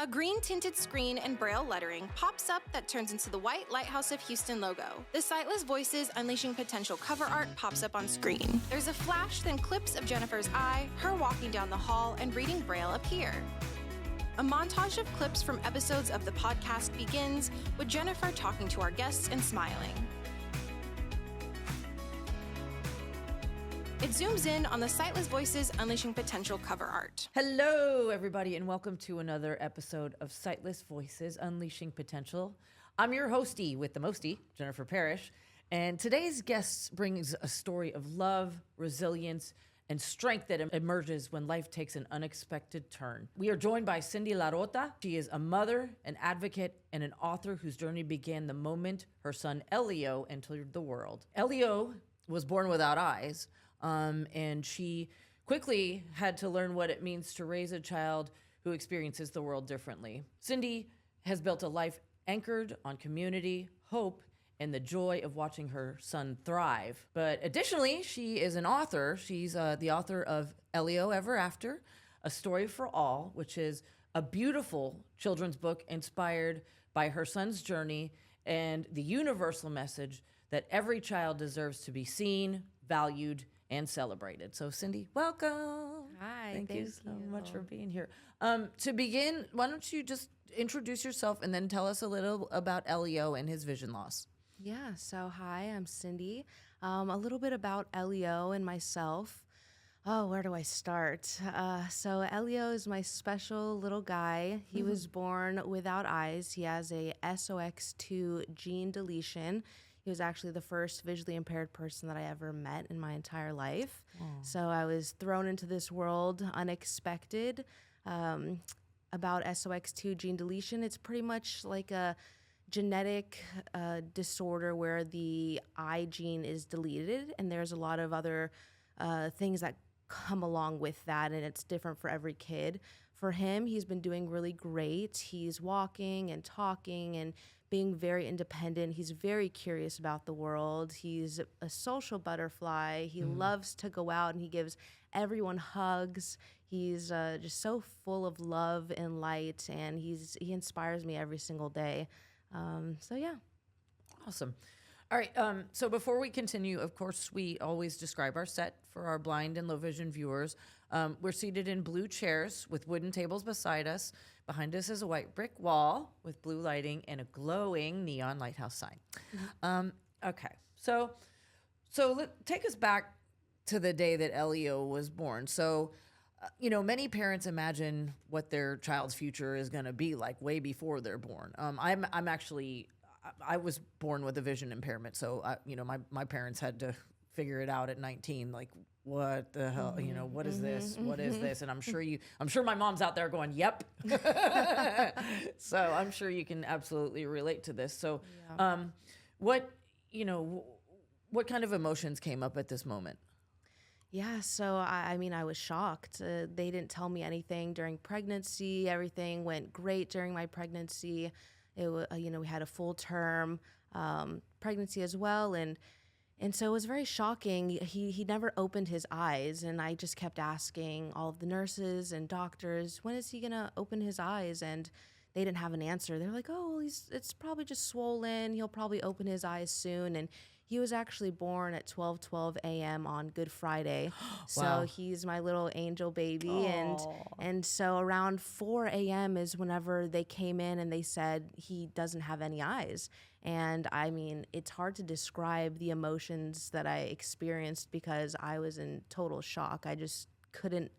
A green-tinted screen and braille lettering pops up that turns into the white Lighthouse of Houston logo. The Sightless Voices Unleashing Potential cover art pops up on screen. There's a flash, then clips of Jennifer's eye, her walking down the hall, and reading braille appear. A montage of clips from episodes of the podcast begins with Jennifer talking to our guests and smiling. It zooms in on the Sightless Voices Unleashing Potential cover art. Hello, everybody, and welcome to another episode of Sightless Voices Unleashing Potential. I'm your hostie with the mostie, Jennifer Parrish, and today's guest brings a story of love, resilience, and strength that emerges when life takes an unexpected turn. We are joined by Cindy Larotta. She is a mother, an advocate, and an author whose journey began the moment her son Elio entered the world. Elio was born without eyes, and she quickly had to learn what it means to raise a child who experiences the world differently. Cindy has built a life anchored on community, hope, and the joy of watching her son thrive. But additionally, she is an author. She's the author of Elio Ever After, A Story for All, which is a beautiful children's book inspired by her son's journey and the universal message that every child deserves to be seen, valued, and celebrated. So Cindy, welcome. Hi, Thank you so much for being here. To begin, why don't you just introduce yourself and then tell us a little about Elio and his vision loss. Yeah, so hi, I'm Cindy. A little bit about Elio and myself. Oh, where do I start? So Elio is my special little guy. He was born without eyes. He has a SOX2 gene deletion. He was actually the first visually impaired person that I ever met in my entire life. So I was thrown into this world unexpected. About SOX2 gene deletion, it's pretty much like a genetic disorder where the eye gene is deleted, and there's a lot of other things that come along with that, and it's different for every kid. For him, he's been doing really great. He's walking and talking and being very independent. He's very curious about the world. He's a social butterfly. He loves to go out and he gives everyone hugs. He's just so full of love and light, and he inspires me every single day. So yeah. Awesome. All right. So before we continue, of course, we always describe our set for our blind and low vision viewers. We're seated in blue chairs with wooden tables beside us. Behind us is a white brick wall with blue lighting and a glowing neon lighthouse sign. Okay. So take us back to the day that Elio was born. So, many parents imagine what their child's future is going to be like way before they're born. I was born with a vision impairment, so my parents had to figure it out at 19. Like, what the hell? What is this? What is this? And I'm sure my mom's out there going, "Yep." So I'm sure you can absolutely relate to this. So, what kind of emotions came up at this moment? Yeah, so I mean, I was shocked. They didn't tell me anything during pregnancy. Everything went great during my pregnancy. It was, we had a full term pregnancy as well, and so it was very shocking. He never opened his eyes, and I just kept asking all of the nurses and doctors, when is he gonna open his eyes? And they didn't have an answer. They're like, oh, well, it's probably just swollen. He'll probably open his eyes soon. And he was actually born at 12:12 a.m. on Good Friday. Wow. So he's my little angel baby. And so around 4 a.m. is whenever they came in and they said he doesn't have any eyes. And I mean, it's hard to describe the emotions that I experienced because I was in total shock. I just couldn't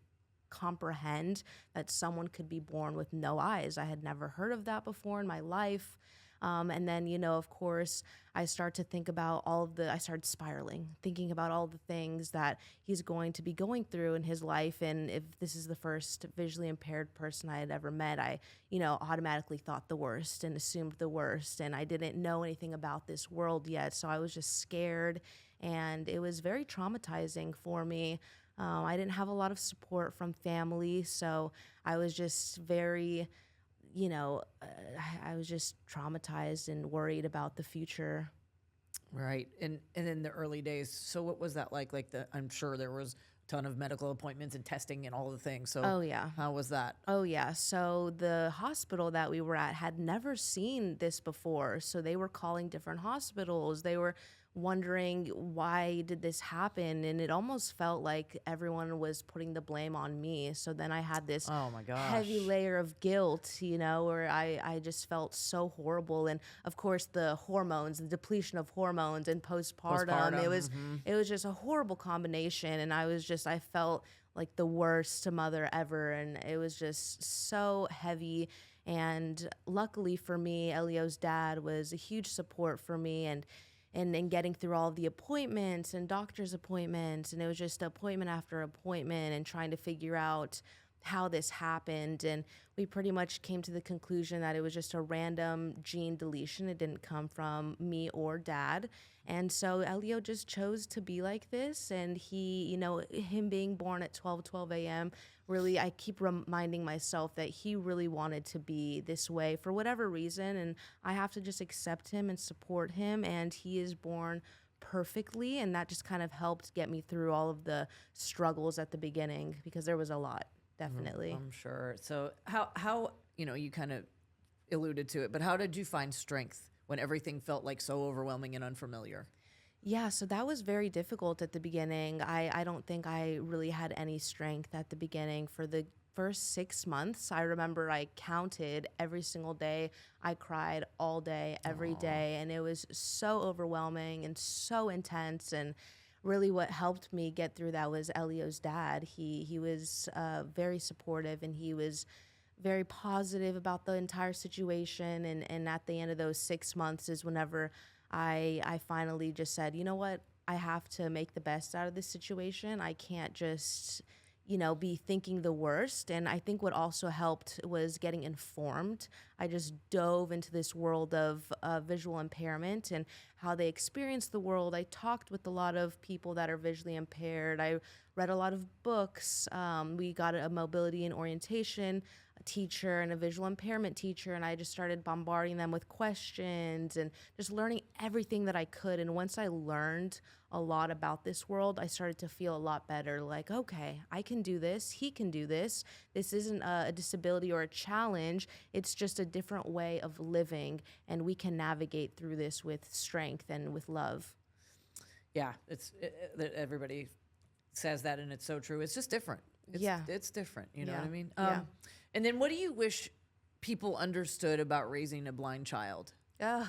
comprehend that someone could be born with no eyes. I had never heard of that before in my life. And then, of course, I start to think about I started spiraling, thinking about all the things that he's going to be going through in his life. And if this is the first visually impaired person I had ever met, I, automatically thought the worst and assumed the worst. And I didn't know anything about this world yet. So I was just scared, and it was very traumatizing for me. I didn't have a lot of support from family. So I was just very I was just traumatized and worried about the future. Right. And in the early days, so what was that like? I'm sure there was ton of medical appointments and testing and all the things. So Oh, yeah. how was that? Oh, yeah. So the hospital that we were at had never seen this before. So they were calling different hospitals. They were wondering, why did this happen? And it almost felt like everyone was putting the blame on me. So then I had this Oh my gosh. heavy layer of guilt, where I just felt so horrible. And of course, the hormones, the depletion of hormones and postpartum, it was just a horrible combination. And I felt like the worst mother ever. And it was just so heavy. And luckily for me, Elio's dad was a huge support for me and getting through all of the appointments and doctor's appointments. And it was just appointment after appointment and trying to figure out how this happened. And we pretty much came to the conclusion that it was just a random gene deletion. It didn't come from me or dad. And so Elio just chose to be like this. And he, him being born at 12 a.m., really, I keep reminding myself that he really wanted to be this way for whatever reason. And I have to just accept him and support him. And he is born perfectly. And that just kind of helped get me through all of the struggles at the beginning, because there was a lot, definitely. I'm sure. So how you kind of alluded to it, but how did you find strength when everything felt like so overwhelming and unfamiliar? Yeah, so that was very difficult at the beginning. I don't think I really had any strength at the beginning. For the first 6 months, I remember I counted every single day. I cried all day, every day, and it was so overwhelming and so intense. And really what helped me get through that was Elio's dad. He was very supportive, and he was very positive about the entire situation. And at the end of those 6 months is whenever I finally just said, you know what, I have to make the best out of this situation. I can't just, be thinking the worst. And I think what also helped was getting informed. I just dove into this world of visual impairment and how they experience the world. I talked with a lot of people that are visually impaired. I read a lot of books. We got a mobility and orientation teacher and a visual impairment teacher, and I just started bombarding them with questions and just learning everything that I could. And once I learned a lot about this world, I started to feel a lot better. Like, okay, I can do this. He can do this. This isn't a disability or a challenge. It's just a different way of living, and we can navigate through this with strength and with love. Yeah, everybody says that, and it's so true. It's just different. It's different. You know what I mean? And then what do you wish people understood about raising a blind child? Oh,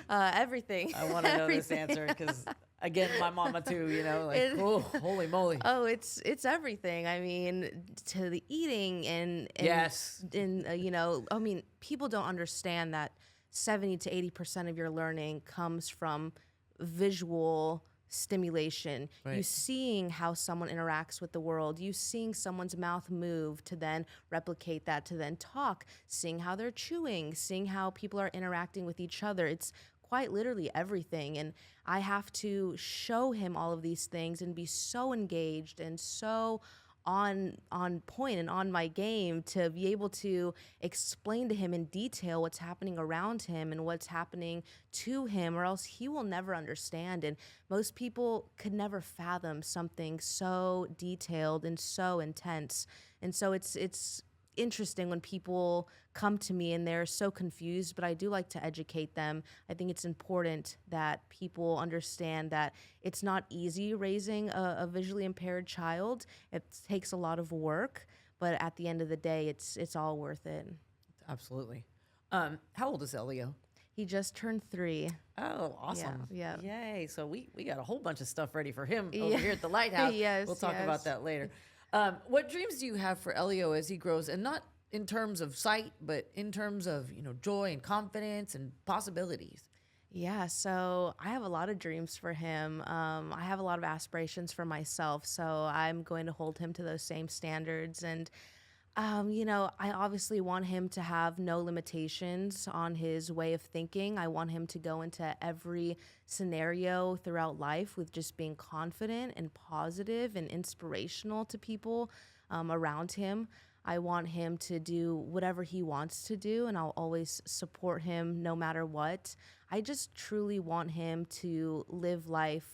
everything. I want to know this answer because, again, my mama too, holy moly. Oh, it's everything. I mean, to the eating and yes. And, people don't understand that 70 to 80% of your learning comes from visual stimulation. Right. You seeing how someone interacts with the world, you seeing someone's mouth move to then replicate that, to then talk, seeing how they're chewing, seeing how people are interacting with each other. It's quite literally everything. And I have to show him all of these things and be so engaged and so on point and on my game to be able to explain to him in detail what's happening around him and what's happening to him, or else he will never understand. And most people could never fathom something so detailed and so intense. And so it's interesting when people come to me and they're so confused, but I do like to educate them. I think it's important that people understand that it's not easy raising a visually impaired child. It takes a lot of work, but at the end of the day, it's all worth it. Absolutely. How old is Elio? He just turned 3. Oh, awesome. Yeah. Yay. So we got a whole bunch of stuff ready for him over here at the Lighthouse. Yes, we'll talk about that later. What dreams do you have for Elio as he grows, and not in terms of sight, but in terms of, joy and confidence and possibilities? Yeah, so I have a lot of dreams for him. I have a lot of aspirations for myself, so I'm going to hold him to those same standards. And I obviously want him to have no limitations on his way of thinking. I want him to go into every scenario throughout life with just being confident and positive and inspirational to people around him. I want him to do whatever he wants to do, and I'll always support him no matter what. I just truly want him to live life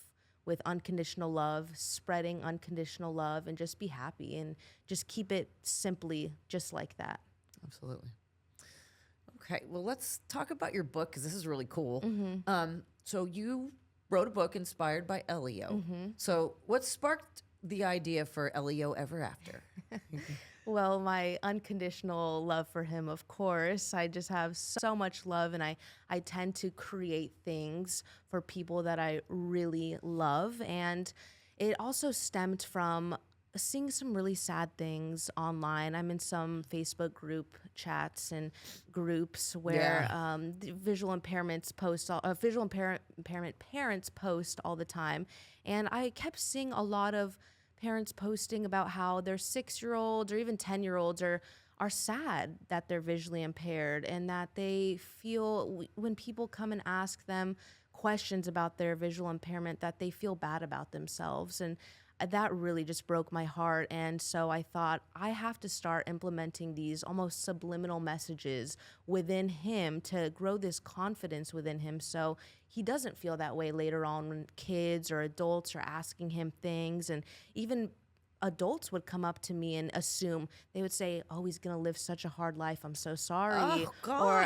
with unconditional love, spreading unconditional love, and just be happy and just keep it simply just like that. Absolutely. Okay, well, let's talk about your book because this is really cool. So you wrote a book inspired by Elio. So what sparked the idea for Elio Ever After? Well, my unconditional love for him, of course. I just have so much love, and I tend to create things for people that I really love. And it also stemmed from seeing some really sad things online. I'm in some Facebook group chats and groups where the visual impairments post, impairment parents post all the time. And I kept seeing a lot of parents posting about how their 6-year-olds or even 10-year-olds are sad that they're visually impaired, and that they feel when people come and ask them questions about their visual impairment that they feel bad about themselves. And that really just broke my heart. And so I thought, I have to start implementing these almost subliminal messages within him to grow this confidence within him, so he doesn't feel that way later on when kids or adults are asking him things. And even adults would come up to me and assume, they would say, oh, he's going to live such a hard life, I'm so sorry. Oh, gosh. Or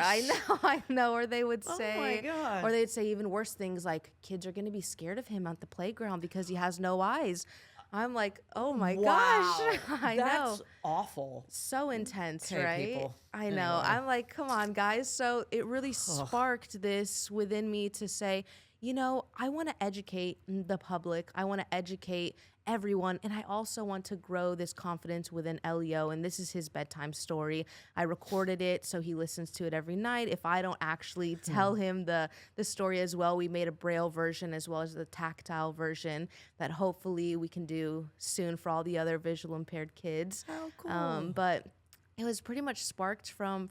I know. Or they would say, oh my God. Or they'd say even worse things like, kids are going to be scared of him at the playground because he has no eyes. I'm like, oh my gosh. I know. That's awful. So intense, Okay, right? people. I know. Anyway. I'm like, come on, guys. So it really sparked this within me to say, I want to educate the public. I want to educate everyone. And I also want to grow this confidence within Elio. And this is his bedtime story. I recorded it so he listens to it every night. If I don't actually tell him the story as well, we made a Braille version as well as the tactile version that hopefully we can do soon for all the other visual impaired kids. How cool. But it was pretty much sparked from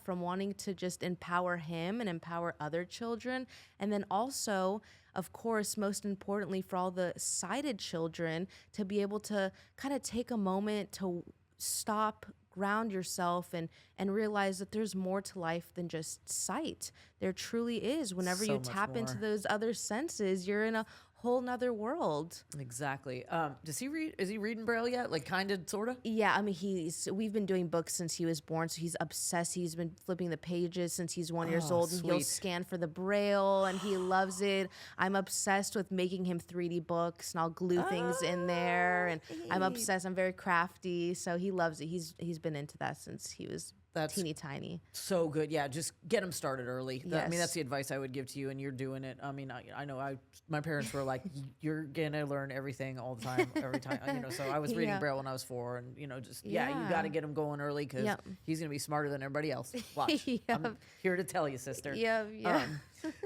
wanting to just empower him and empower other children. And then also, of course, most importantly, for all the sighted children to be able to kind of take a moment to stop, ground yourself, and realize that there's more to life than just sight. There truly is. Whenever So you much tap into more. those other senses, you're in a whole nother world. Exactly. Does he read? Is he reading Braille yet? Like, kind of, sort of? Yeah, I mean, we've been doing books since he was born, so he's obsessed. He's been flipping the pages since he's 1 year Oh, old, and he'll sweet. scan for the Braille, and he loves it. I'm obsessed with making him 3D books, and I'll glue things in there, and I'm obsessed. I'm very crafty, so he loves it. He's been into that since he was That's teeny tiny. so good. Yeah, just get him started early. I mean, Yes. that's the advice I would give to you, and you're doing it. I mean, I know my parents were like, you're gonna learn everything all the time, every time. So I was reading Yeah. Braille when I was 4, and you Yeah. got to get him going early because Yep. he's gonna be smarter than everybody else. Watch, I'm Yep. here to tell you, sister. Yeah.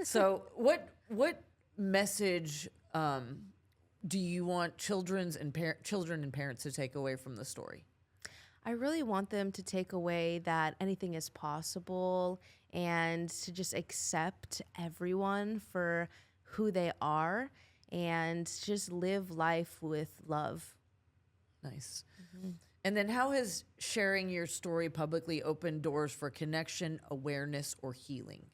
So what message do you want children and parents to take away from the story? I really want them to take away that anything is possible and to just accept everyone for who they are and just live life with love. Nice. And then how has sharing your story publicly opened doors for connection, awareness, or healing?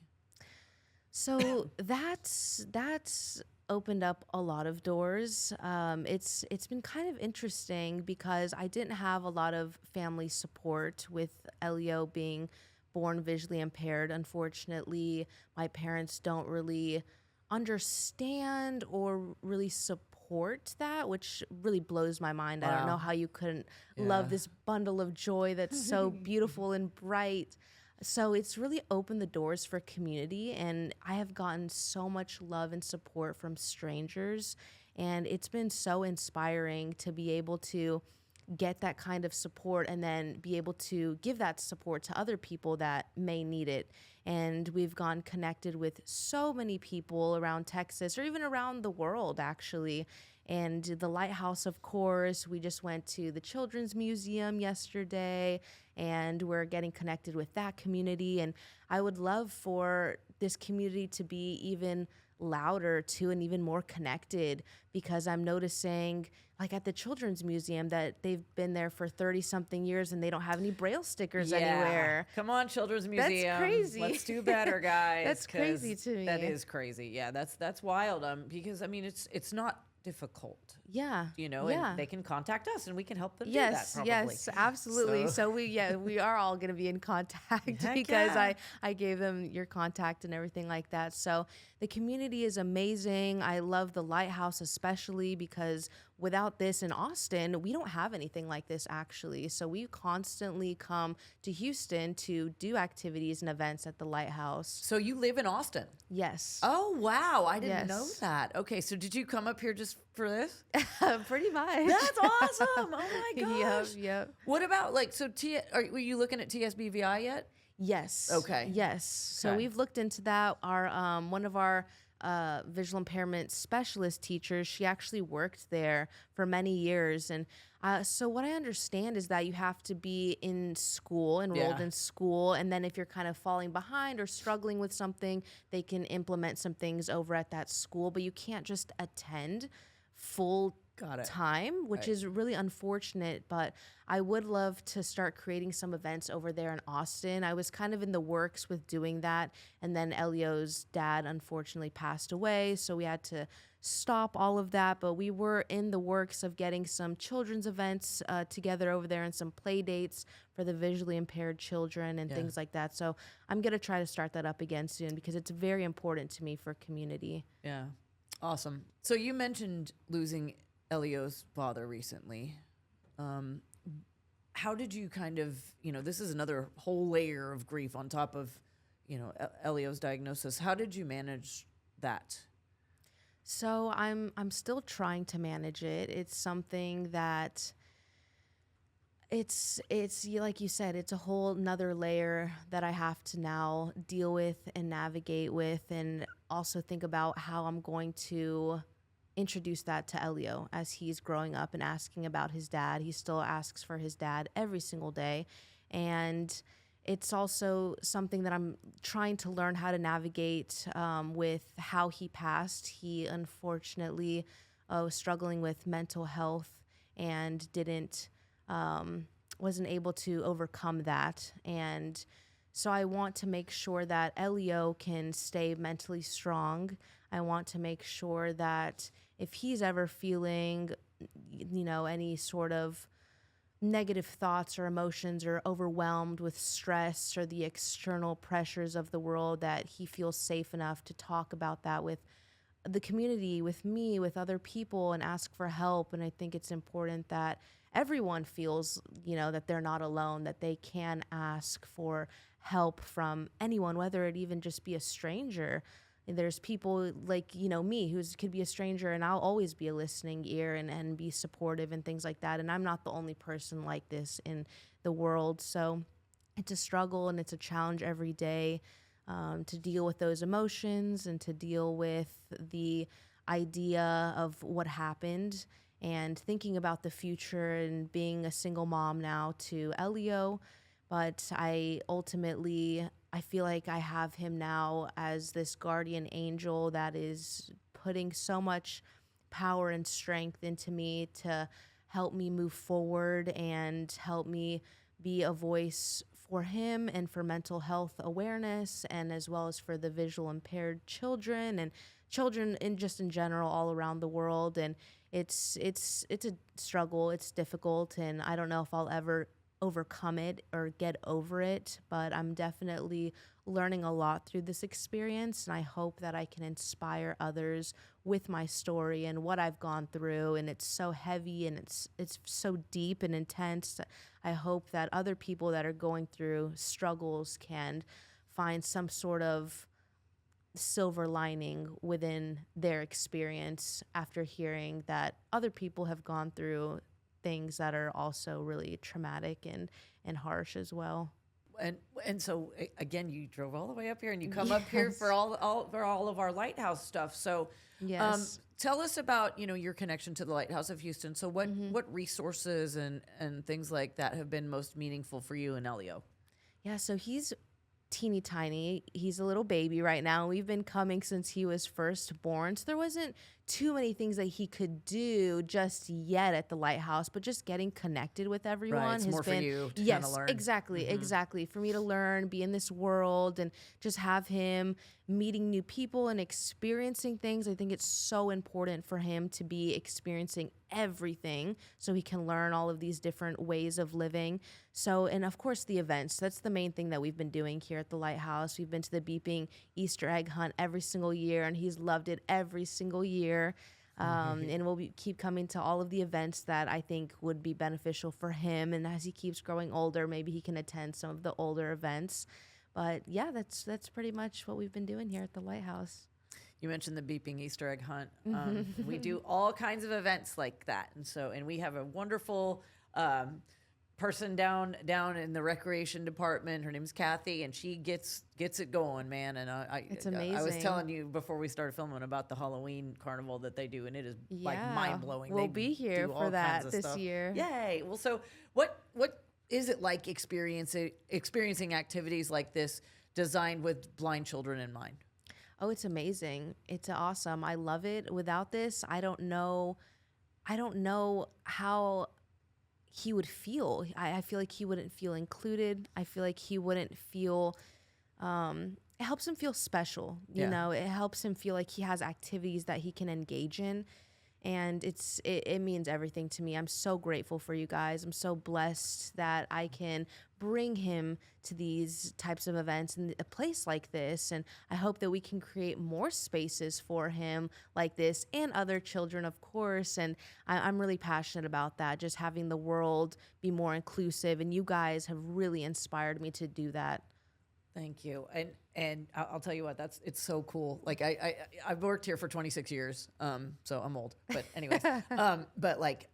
So that's opened up a lot of doors. It's been kind of interesting because I didn't have a lot of family support with Elio being born visually impaired. Unfortunately, my parents don't really understand or really support that, which really blows my mind. I don't Wow. know how you couldn't love Yeah. this bundle of joy that's so beautiful and bright. So it's really opened the doors for community, and I have gotten so much love and support from strangers, and it's been so inspiring to be able to get that kind of support and then be able to give that support to other people that may need it. And we've gone connected with so many people around Texas or even around the world, actually. And the Lighthouse, of course, we just went to the Children's Museum yesterday, and we're getting connected with that community. And I would love for this community to be even louder too and even more connected, because I'm noticing, like at the Children's Museum, that they've been there for 30-something years and they don't have any Braille stickers anywhere. Come on, Children's Museum. That's crazy. Let's do better, guys. That's crazy 'cause to me. That is crazy. Yeah, that's wild. Because I mean, it's not difficult. Yeah. And they can contact us and we can help them do Yes, that probably. yes, absolutely. So we are all going to be in contact Heck because yeah. I gave them your contact and everything like that. So the community is amazing. I love the Lighthouse especially because without this in Austin, we don't have anything like this actually. So we constantly come to Houston to do activities and events at the Lighthouse. So you live in Austin? Yes. Oh, wow. I didn't know Yes. that. Okay, so did you come up here just for this? Pretty much. That's awesome. Oh my gosh. Yep. What about were you looking at TSBVI yet? Yes. Okay. Yes. So Okay. we've looked into that. Our one of our visual impairment specialist teachers, she actually worked there for many years. And so what I understand is that you have to be in school, enrolled Yeah. in school. And then if you're kind of falling behind or struggling with something, they can implement some things over at that school. But you can't just attend full Got it. time, which is really unfortunate, but I would love to start creating some events over there in Austin. I was kind of in the works with doing that, and then Elio's dad unfortunately passed away, so we had to stop all of that, but we were in the works of getting some children's events together over there and some play dates for the visually impaired children and things like that. So I'm going to try to start that up again soon because it's very important to me for community. Yeah. Awesome. So you mentioned losing Elio's father recently. How did you kind of, this is another whole layer of grief on top of, Elio's diagnosis. How did you manage that? So I'm still trying to manage it. It's something that it's like you said, it's a whole nother layer that I have to now deal with and navigate with, and also think about how I'm going to introduce that to Elio as he's growing up and asking about his dad. He still asks for his dad every single day. And it's also something that I'm trying to learn how to navigate with how he passed. He unfortunately was struggling with mental health and wasn't able to overcome that. And so I want to make sure that Elio can stay mentally strong. I want to make sure that if he's ever feeling, any sort of negative thoughts or emotions or overwhelmed with stress or the external pressures of the world, that he feels safe enough to talk about that with the community, with me, with other people, and ask for help. And I think it's important that everyone feels, that they're not alone, that they can ask for help from anyone, whether it even just be a stranger. And there's people like, me, who could be a stranger, and I'll always be a listening ear and be supportive and things like that. And I'm not the only person like this in the world. So it's a struggle and it's a challenge every day to deal with those emotions and to deal with the idea of what happened and thinking about the future and being a single mom now to Elio. But I feel like I have him now as this guardian angel that is putting so much power and strength into me to help me move forward and help me be a voice for him and for mental health awareness, and as well as for the visual impaired children and children in general all around the world. And it's a struggle. It's difficult, and I don't know if I'll ever overcome it or get over it, but I'm definitely learning a lot through this experience, and I hope that I can inspire others with my story and what I've gone through. And it's so heavy and it's so deep and intense. I hope that other people that are going through struggles can find some sort of silver lining within their experience after hearing that other people have gone through things that are also really traumatic and harsh as well. And so again, you drove all the way up here, and you come up here for all of our Lighthouse stuff. So Yes. tell us about your connection to the Lighthouse of Houston. So what resources and things like that have been most meaningful for you and Elio? Yeah, so he's teeny tiny. He's a little baby right now. We've been coming since he was first born. So there wasn't too many things that he could do just yet at the Lighthouse, but just getting connected with everyone Right, it's has more been for you to yes, kinda learn. exactly. For me to learn, be in this world, and just have him meeting new people and experiencing things. I think it's so important for him to be experiencing everything so he can learn all of these different ways of living. So, and of course, the events. That's the main thing that we've been doing here at the Lighthouse. We've been to the beeping Easter egg hunt every single year, and he's loved it every single year. And we'll keep coming to all of the events that I think would be beneficial for him. And as he keeps growing older, maybe he can attend some of the older events. But yeah, that's pretty much what we've been doing here at the Lighthouse. You mentioned the beeping Easter egg hunt. We do all kinds of events like that, and we have a wonderful person down in the recreation department. Her name's Kathy, and she gets it going, man. And It's I was amazing. telling you before we started filming about the Halloween carnival that they do, and it is like Yeah, mind blowing. we'll be here for that this year. Yay! Well, so what is it like experiencing activities like this designed with blind children in mind? Oh, it's amazing. It's awesome. I love it. Without this, I don't know how he would feel. I feel like he wouldn't feel included. I feel like he wouldn't feel it helps him feel special. You Yeah. know, it helps him feel like he has activities that he can engage in. And it means everything to me. I'm so grateful for you guys. I'm so blessed that I can bring him to these types of events and a place like this. And I hope that we can create more spaces for him like this and other children, of course. And I'm really passionate about that, just having the world be more inclusive. And you guys have really inspired me to do that. Thank you. And I'll tell you what, it's so cool. Like I've worked here for 26 years. So I'm old, but anyways, but like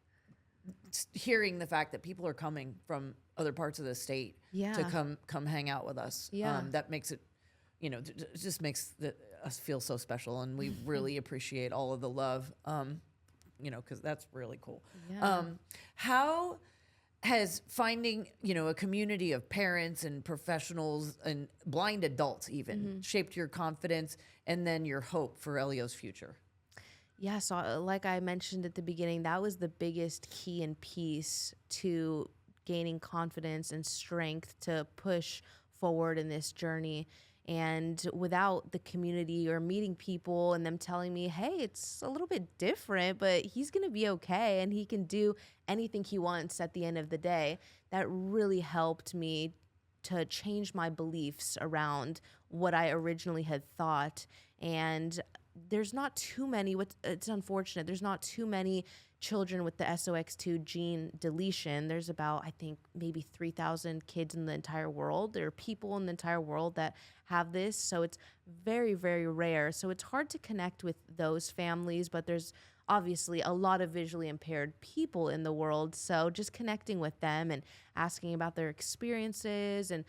hearing the fact that people are coming from other parts of the state Yeah. to come hang out with us. Yeah. That makes it, it just makes us feel so special. And we really appreciate all of the love, cause that's really cool. Yeah. How has finding, a community of parents and professionals and blind adults even shaped your confidence and then your hope for Elio's future? Yeah, so like I mentioned at the beginning, that was the biggest key and piece to gaining confidence and strength to push forward in this journey. And without the community or meeting people and them telling me, hey, it's a little bit different, but he's going to be okay and he can do anything he wants at the end of the day, that really helped me to change my beliefs around what I originally had thought. And there's not too many, it's unfortunate, there's not too many children with the SOX2 gene deletion. There's about, I think, maybe 3,000 kids in the entire world. There are people in the entire world that have this. So it's very, very rare. So it's hard to connect with those families, but there's obviously a lot of visually impaired people in the world. So just connecting with them and asking about their experiences and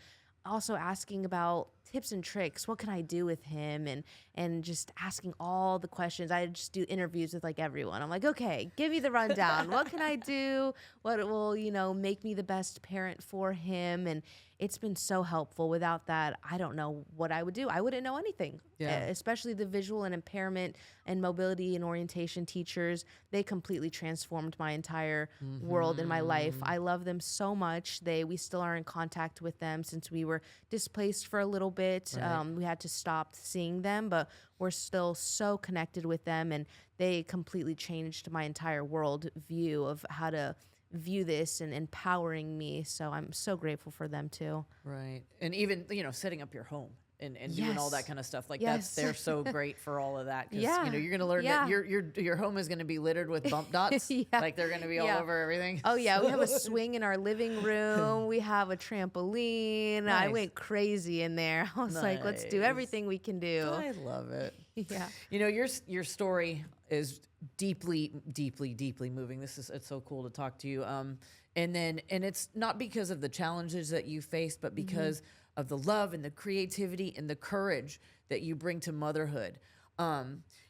also asking about tips and tricks. What can I do with him? And just asking all the questions. I just do interviews with like everyone. I'm like, okay, give me the rundown. What can I do? What will, make me the best parent for him? And it's been so helpful. Without that, I don't know what I would do. I wouldn't know anything. Yeah. Especially the visual and impairment and mobility and orientation teachers. They completely transformed my entire world in my life. I love them so much. We still are in contact with them since we were displaced for a little bit. Right. We had to stop seeing them, but we're still so connected with them, and they completely changed my entire world view of how to view this and empowering me. So I'm so grateful for them too. Right. And even, setting up your home and doing all that Yes. kind of stuff. Like Yes. they're so great for all of that. Cause Yeah. you're going to learn Yeah. that your home is going to be littered with bump dots. Yeah. Like they're going to be all Yeah. over everything. Oh yeah, we have a swing in our living room. We have a trampoline. I Nice. went crazy in there. I was like, let's do Nice. everything we can do. I love it. Yeah. Your story is deeply, deeply, deeply moving. It's so cool to talk to you. And it's not because of the challenges that you faced, but because of the love and the creativity and the courage that you bring to motherhood.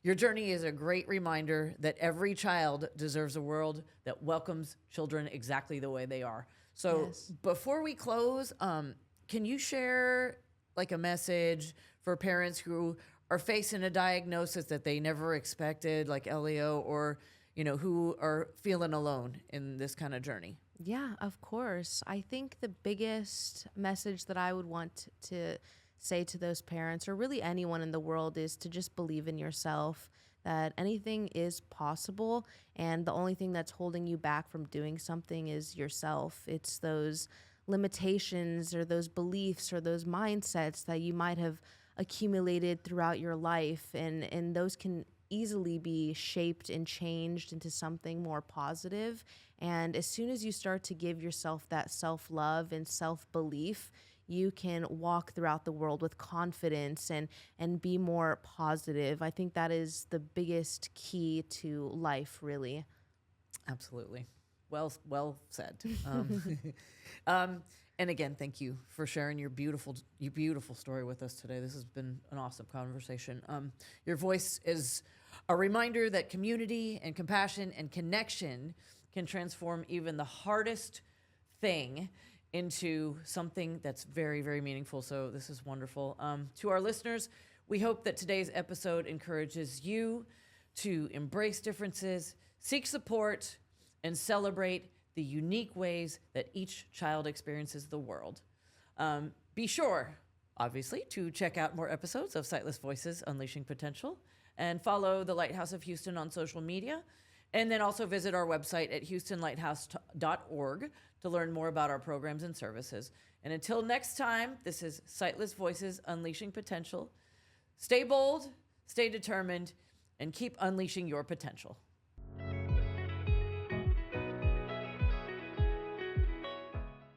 Your journey is a great reminder that every child deserves a world that welcomes children exactly the way they are. So Yes. before we close, can you share like a message for parents who are facing a diagnosis that they never expected, like Elio, or, who are feeling alone in this kind of journey? Yeah, of course. I think the biggest message that I would want to say to those parents, or really anyone in the world, is to just believe in yourself, that anything is possible. And the only thing that's holding you back from doing something is yourself. It's those limitations or those beliefs or those mindsets that you might have accumulated throughout your life. And those can easily be shaped and changed into something more positive. And as soon as you start to give yourself that self-love and self-belief, you can walk throughout the world with confidence and be more positive. I think that is the biggest key to life, really. Absolutely. Well said. And again, thank you for sharing your beautiful story with us today. This has been an awesome conversation. Your voice is a reminder that community and compassion and connection can transform even the hardest thing into something that's very, very meaningful. So this is wonderful. To our listeners, we hope that today's episode encourages you to embrace differences, seek support, and celebrate the unique ways that each child experiences the world. Be sure, obviously, to check out more episodes of Sightless Voices Unleashing Potential and follow the Lighthouse of Houston on social media. And then also visit our website at houstonlighthouse.org to learn more about our programs and services. And until next time, this is Sightless Voices Unleashing Potential. Stay bold, stay determined, and keep unleashing your potential.